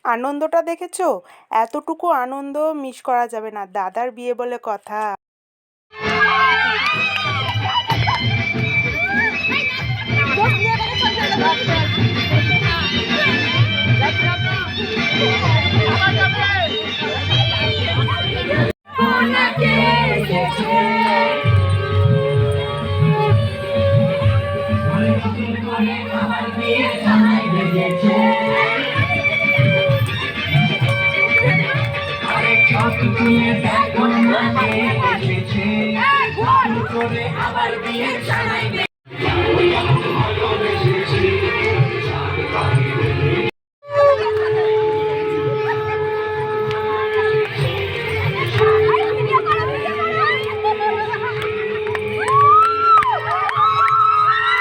আনন্দটা দেখেছো? এতটুকু আনন্দ মিস করা যাবে না, দাদার বিয়ে বলে কথা। আবার বিয়ে জানাইবে।